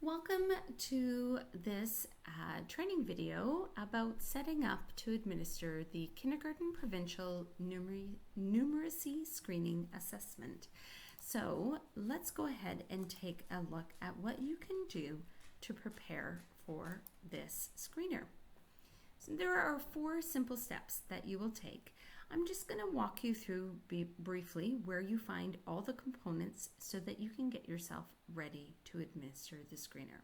Welcome to this training video about setting up to administer the Kindergarten Provincial Numeracy Screening Assessment. So let's go ahead and take a look at what you can do to prepare for this screener. So there are 4 simple steps that you will take. I'm just going to walk you through briefly where you find all the components so that you can get yourself ready to administer the screener.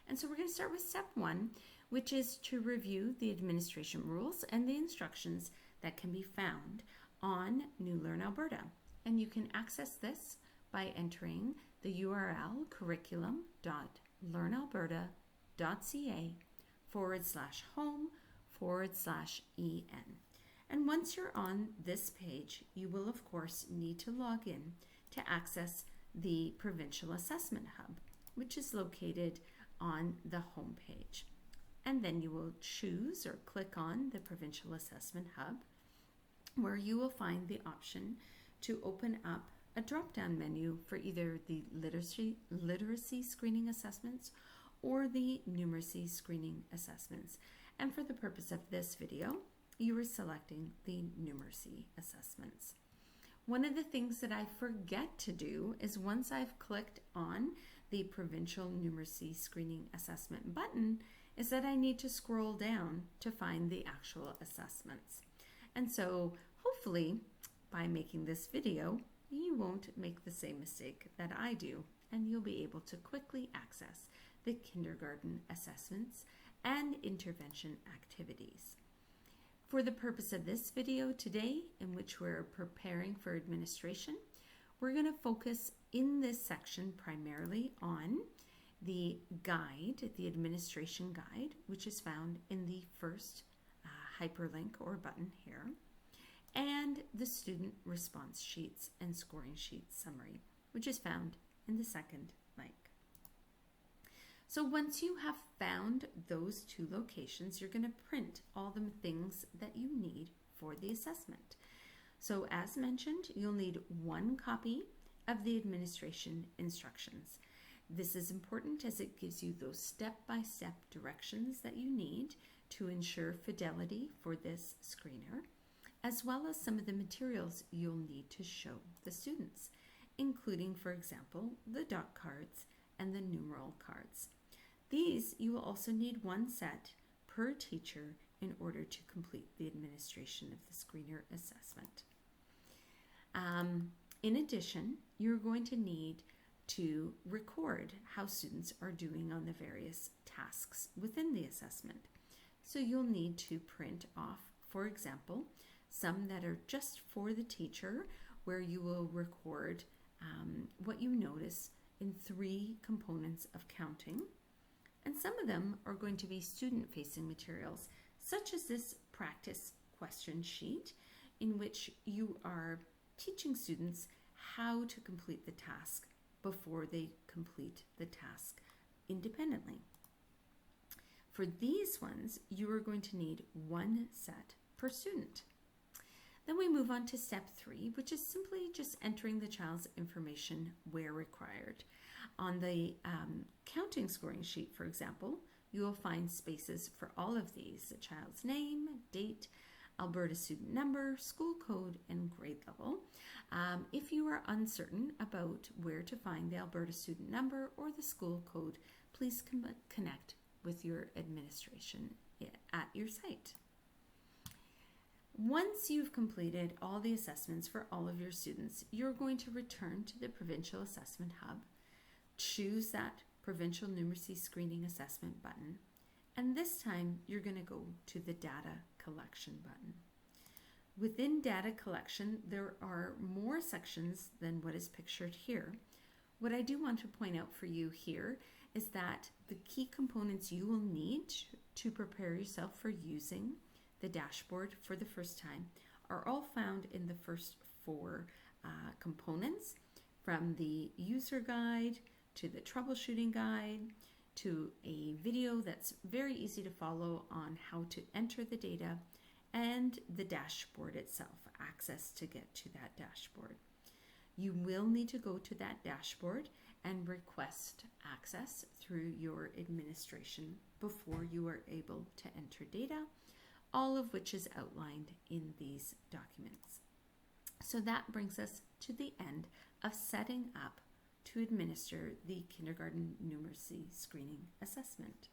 And so we're going to start with step 1, which is to review the administration rules and the instructions that can be found on New Learn Alberta. And you can access this by entering the URL curriculum.learnalberta.ca/home/en. And once you're on this page, you will of course need to log in to access the Provincial Assessment Hub, which is located on the home page. And then you will choose or click on the Provincial Assessment Hub, where you will find the option to open up a drop-down menu for either the literacy screening assessments or the numeracy screening assessments. And for the purpose of this video, you are selecting the numeracy assessments. One of the things that I forget to do is once I've clicked on the Provincial Numeracy Screening Assessment button is that I need to scroll down to find the actual assessments. And so hopefully by making this video, you won't make the same mistake that I do, and you'll be able to quickly access the kindergarten assessments and intervention activities. For the purpose of this video today, in which we're preparing for administration, we're going to focus in this section primarily on the guide, the administration guide, which is found in the first hyperlink or button here, and the student response sheets and scoring sheets summary, which is found in the second link. So once you have found those 2 locations, you're going to print all the things that you need for the assessment. So as mentioned, you'll need 1 copy of the administration instructions. This is important as it gives you those step-by-step directions that you need to ensure fidelity for this screener, as well as some of the materials you'll need to show the students, including, for example, the dot cards and the numeral cards. These you will also need 1 set per teacher in order to complete the administration of the screener assessment. In addition, you're going to need to record how students are doing on the various tasks within the assessment. So you'll need to print off, for example, some that are just for the teacher, where you will record what you notice in 3 components of counting. And some of them are going to be student-facing materials, such as this practice question sheet, in which you are teaching students how to complete the task before they complete the task independently. For these ones, you are going to need 1 set per student. Then we move on to step 3, which is simply just entering the child's information where required. On the counting scoring sheet, for example, you will find spaces for all of these: the child's name, date, Alberta student number, school code, and grade level. If you are uncertain about where to find the Alberta student number or the school code, please connect with your administration at your site. Once you've completed all the assessments for all of your students, you're going to return to the Provincial Assessment Hub, choose that Provincial Numeracy Screening Assessment button, and this time you're going to go to the Data Collection button. Within Data Collection, there are more sections than what is pictured here. What I do want to point out for you here is that the key components you will need to prepare yourself for using the dashboard for the first time are all found in the first 4 components, from the user guide to the troubleshooting guide to a video that's very easy to follow on how to enter the data, and the dashboard itself, access to get to that dashboard. You will need to go to that dashboard and request access through your administration before you are able to enter data, all of which is outlined in these documents. So that brings us to the end of setting up to administer the kindergarten numeracy screening assessment.